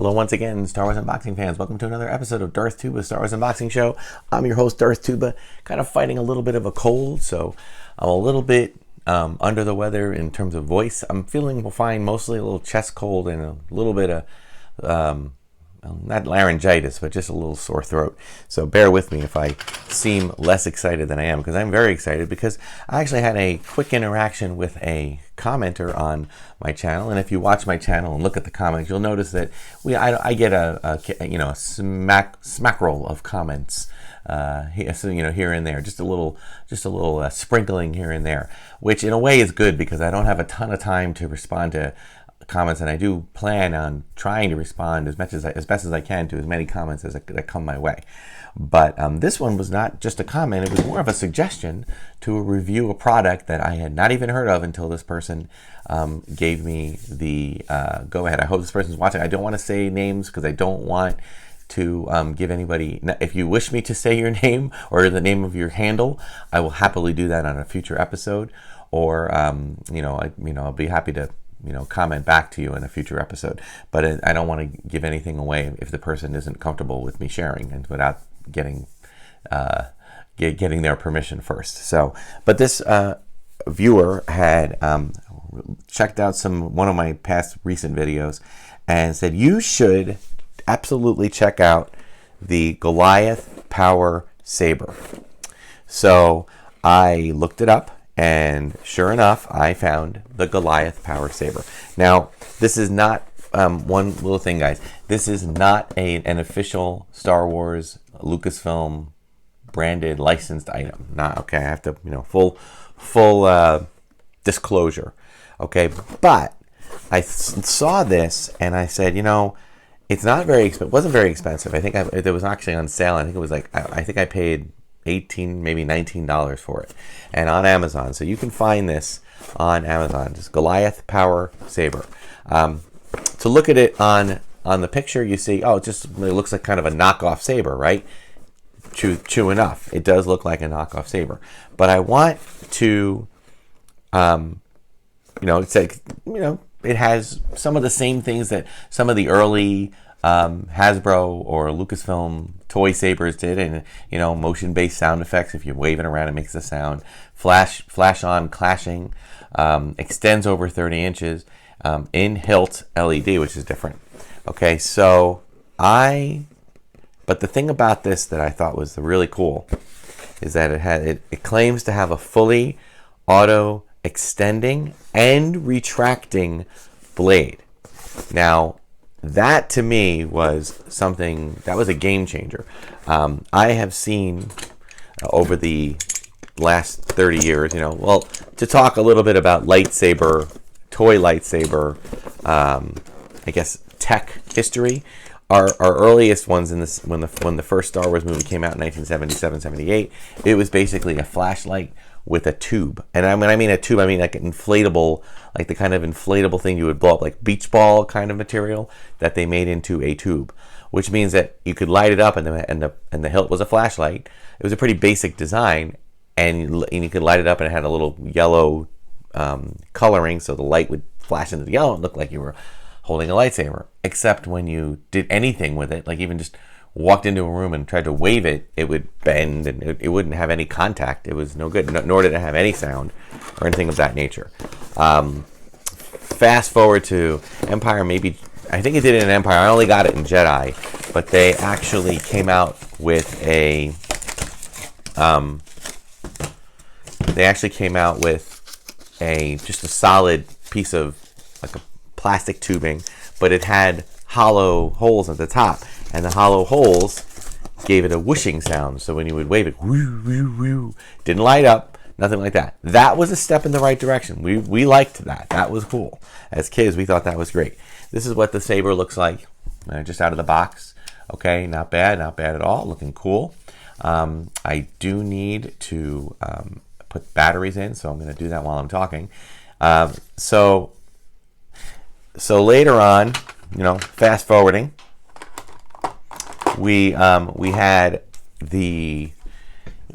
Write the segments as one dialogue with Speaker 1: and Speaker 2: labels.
Speaker 1: Hello once again, Star Wars unboxing fans. Welcome to another episode of Darth Tuba Star Wars Unboxing Show. I'm your host, Darth Tuba, kind of fighting a little bit of a cold, so I'm a little bit under the weather in terms of voice. I'm feeling fine, mostly a little chest cold and a little bit of, not laryngitis, but just a little sore throat. So bear with me if I seem less excited than I am, because I'm very excited because I actually had a quick interaction with a commenter on my channel. And if you watch my channel and look at the comments, you'll notice that I get a smack roll of comments here and there, just a little sprinkling here and there, which in a way is good because I don't have a ton of time to respond to comments, and I do plan on trying to respond as best as I can to as many comments as that come my way. But this one was not just a comment, it was more of a suggestion to review a product that I had not even heard of until this person gave me the go ahead. I hope this person's watching. I don't want to say names because I don't want to give anybody, if you wish me to say your name or the name of your handle, I will happily do that on a future episode, or I'll be happy to comment back to you in a future episode. But I don't want to give anything away if the person isn't comfortable with me sharing and without getting their permission first. So, but this viewer had checked out one of my past recent videos and said, you should absolutely check out the Goliath Power Saber. So I looked it up, and sure enough, I found the Goliath Power Saber. Now, this is not, one little thing, guys. This is not an official Star Wars Lucasfilm branded licensed item. Not okay. I have to, full disclosure. Okay, but I saw this and I said, it's not very expensive. It wasn't very expensive. I think it was actually on sale. I think it was like, I think I paid $18, maybe $19 for it, and on Amazon. So you can find this on Amazon, just Goliath Power Saber. To look at it on the picture, you see, it looks like kind of a knockoff saber, right? True enough, it does look like a knockoff saber. But I want to, it's like, it has some of the same things that some of the early Hasbro or Lucasfilm toy sabers did, and motion-based sound effects. If you wave it around, it makes a sound. Flash on clashing, extends over 30 inches, in hilt LED, which is different. Okay, so but the thing about this that I thought was really cool is that it claims to have a fully auto extending and retracting blade. Now, that to me was something that was a game changer. I have seen over the last 30 years, to talk a little bit about toy lightsaber, I guess tech history. Our earliest ones in this, when the first Star Wars movie came out in 1977-78, it was basically a flashlight with a tube. And when I mean a tube, I mean like an inflatable, like the kind of inflatable thing you would blow up, like beach ball kind of material that they made into a tube, which means that you could light it up, and the hilt was a flashlight. It was a pretty basic design, and you could light it up, and it had a little yellow coloring, so the light would flash into the yellow and look like you were holding a lightsaber. Except when you did anything with it, like even just walked into a room and tried to wave it, it would bend and it wouldn't have any contact. It was no good, nor did it have any sound or anything of that nature. Fast forward to Empire, maybe, I think it did it in Empire. I only got it in Jedi, but they actually came out with just a solid piece of like a plastic tubing, but it had hollow holes at the top, and the hollow holes gave it a whooshing sound. So when you would wave it, woo, woo, woo, didn't light up, nothing like that. That was a step in the right direction. We liked that. That was cool. As kids, we thought that was great. This is what the saber looks like just out of the box. Okay, not bad at all. Looking cool. I do need to put batteries in, so I'm going to do that while I'm talking. So later on, fast forwarding, we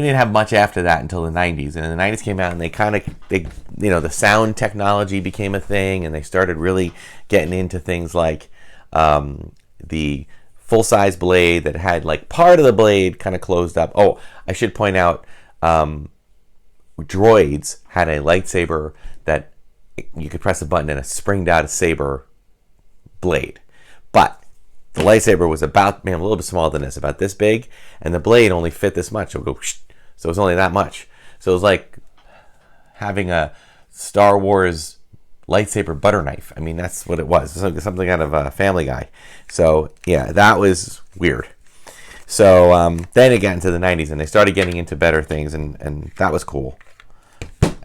Speaker 1: didn't have much after that until the 90s, and the 90s came out, and the sound technology became a thing, and they started really getting into things like the full-size blade that had like part of the blade kind of closed up. Oh, I should point out, Droids had a lightsaber that you could press a button and it springed out a saber blade. But the lightsaber was about, man, a little bit smaller than this, about this big, and the blade only fit this much. It would go, so it was only that much. So it was like having a Star Wars lightsaber butter knife. I mean, that's what it was. Something out of a Family Guy. So yeah, that was weird. So then it got into the 90s, and they started getting into better things, and that was cool.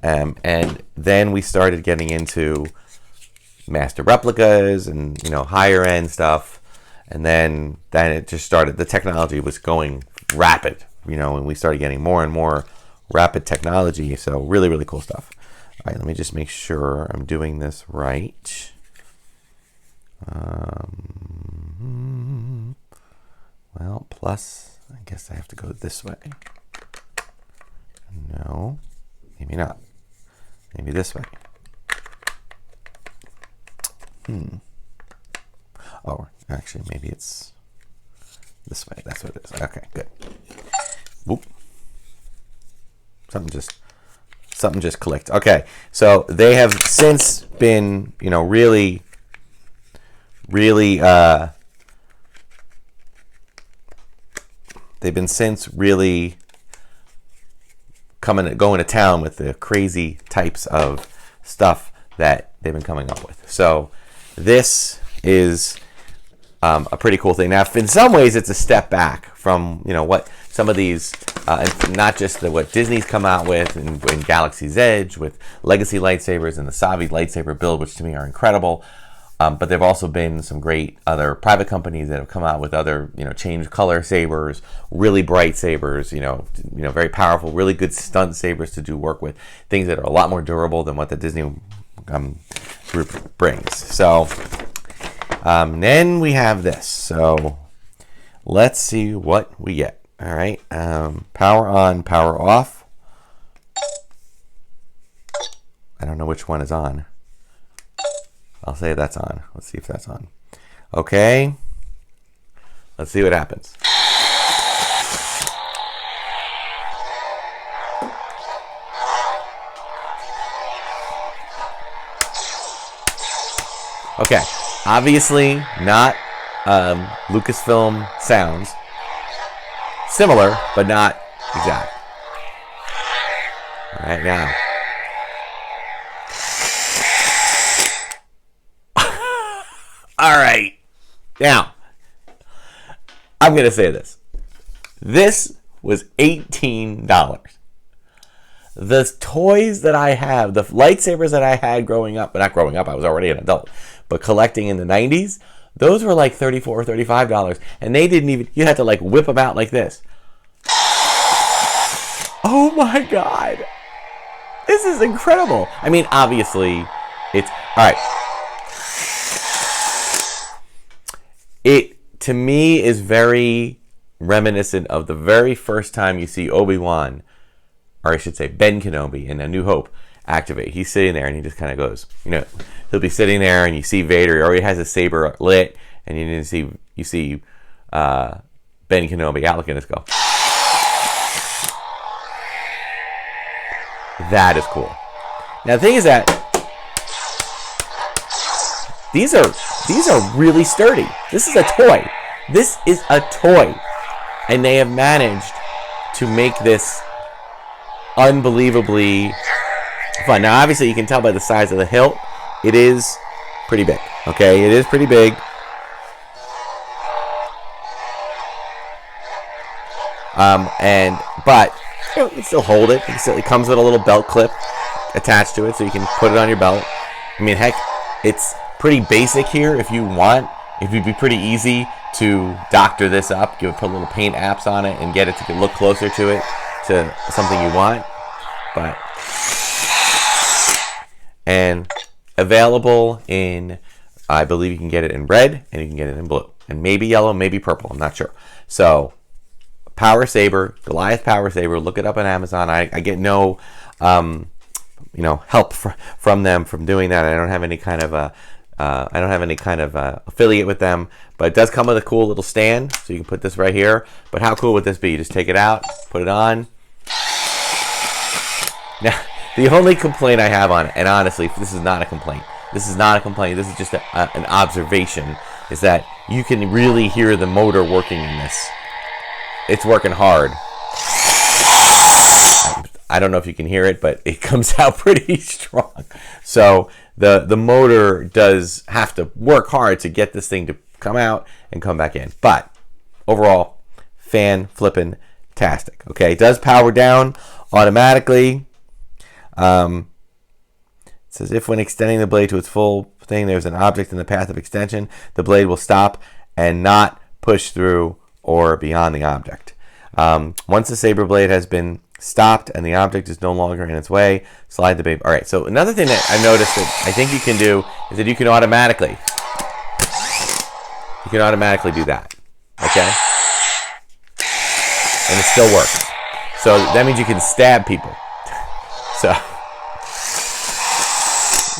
Speaker 1: And then we started getting into master replicas and, you know, higher end stuff. And then it just started, the technology was going rapid, you know, and we started getting more and more rapid technology. So really, really cool stuff. All right, let me just make sure I'm doing this right. Well, plus, I guess I have to go this way. No, maybe not. Maybe this way. Oh, actually, maybe it's this way. That's what it is. Okay, good. Whoop. Something just clicked. Okay, so they have since been, you know, really they've been since really going to town with the crazy types of stuff that they've been coming up with. So this is a pretty cool thing. Now, in some ways, it's a step back from, you know, what some of these, not just what Disney's come out with in Galaxy's Edge with Legacy lightsabers and the Savi lightsaber build, which to me are incredible. But there have also been some great other private companies that have come out with other, you know, change color sabers, really bright sabers, you know, very powerful, really good stunt sabers to do work with, things that are a lot more durable than what the Disney group brings. So then we have this. So let's see what we get. All right, power on, power off. I don't know which one is on. I'll say that's on. Let's see if that's on. Okay. Let's see what happens. Okay. Obviously not Lucasfilm sounds. Similar, but not exact. All right, now. All right. Now, I'm going to say this. This was $18. The toys that I have, the lightsabers that I had growing up, but not growing up, I was already an adult, but collecting in the 90s, those were like $34 or $35. And they didn't even, you had to like whip them out like this. Oh my God. This is incredible. I mean, obviously, it's, all right. It, to me, is very reminiscent of the very first time you see Obi-Wan, or I should say Ben Kenobi in A New Hope, activate. He's sitting there and he just kind of goes, you know, he'll be sitting there and you see Vader, he already has his saber lit, and you see Ben Kenobi, Alec, and just go. That is cool. Now the thing is that these are really sturdy. This is a toy. This is a toy. And they have managed to make this unbelievably fun. Now, obviously, you can tell by the size of the hilt, it is pretty big. Okay, it is pretty big. But you can still hold it. It comes with a little belt clip attached to it, so you can put it on your belt. I mean, heck, it's pretty basic here. If you want, it would be pretty easy to doctor this up, put little paint apps on it, and get it to look closer to it, to something you want. But and available in, I believe you can get it in red and you can get it in blue and maybe yellow, maybe purple. I'm not sure. So power saber, Goliath power saber. Look it up on Amazon. I get no help from them from doing that. I don't have any kind of I don't have any kind of affiliate with them, but it does come with a cool little stand, so you can put this right here. But how cool would this be? You just take it out, put it on. Now, the only complaint I have on it, and honestly, this is not a complaint. This is not a complaint. This is just an observation, is that you can really hear the motor working in this. It's working hard. I don't know if you can hear it, but it comes out pretty strong. So the motor does have to work hard to get this thing to come out and come back in. But overall, fan-flippin'-tastic. Okay, it does power down automatically. It says if when extending the blade to its full thing, there's an object in the path of extension, the blade will stop and not push through or beyond the object. Once the saber blade has been stopped and the object is no longer in its way, slide the baby. All right, so another thing that I noticed that I think you can do is that you can automatically do that, okay? And it still works. So that means you can stab people.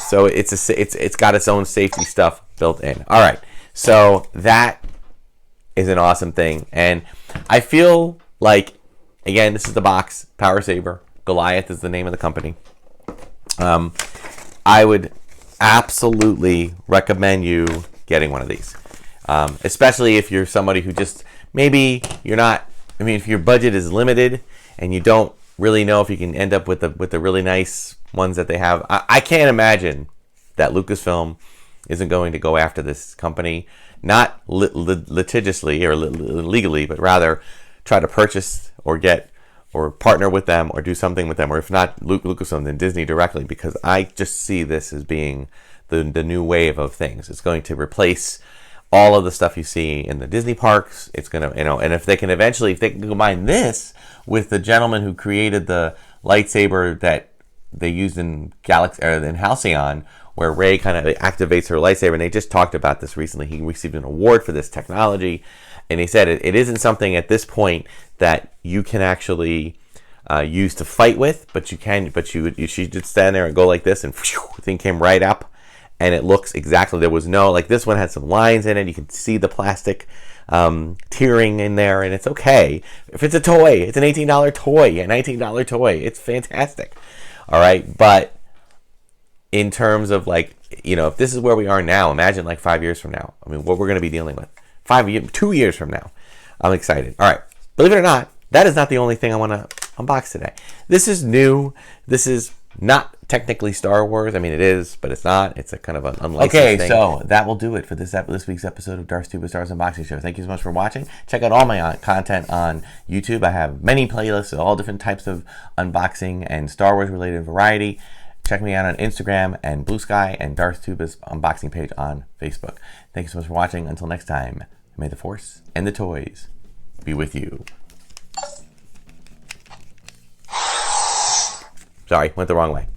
Speaker 1: So it's got its own safety stuff built in. All right, so that is an awesome thing, and I feel like, again, this is the box, Power Saber. Goliath is the name of the company. I would absolutely recommend you getting one of these, especially if you're somebody who just, maybe you're not, I mean, if your budget is limited and you don't really know if you can end up with the really nice ones that they have. I can't imagine that Lucasfilm isn't going to go after this company, not litigiously or legally, but rather try to purchase or get or partner with them or do something with them, or if not Lucasfilm, then Disney directly, because I just see this as being the new wave of things. It's going to replace all of the stuff you see in the Disney parks. It's going to, and if they can eventually, if they can combine this with the gentleman who created the lightsaber that they used in in Halcyon, where Rey kind of activates her lightsaber, and they just talked about this recently. He received an award for this technology, and he said it isn't something at this point that you can actually use to fight with, but you can. But she did stand there and go like this, and whew, the thing came right up, and it looks exactly. There was no, like, this one had some lines in it. You can see the plastic tearing in there, and it's okay. If it's a toy, it's an $18 toy, a $19 toy. It's fantastic. All right, but in terms of, like, if this is where we are now, imagine like 5 years from now. I mean, what we're going to be dealing with 2 years from now. I'm excited. All right, believe it or not, that is not the only thing I want to unbox today. This is new. This is not technically Star Wars. I mean, it is, but it's not. It's a kind of an unlicensed thing. Okay, so that will do it for this week's episode of Darth Tuba Stars Unboxing Show. Thank you so much for watching. Check out all my content on YouTube. I have many playlists of all different types of unboxing and Star Wars related variety. Check me out on Instagram and Bluesky and Darth Tuba's unboxing page on Facebook. Thank you so much for watching. Until next time, may the Force and the toys be with you. Sorry, went the wrong way.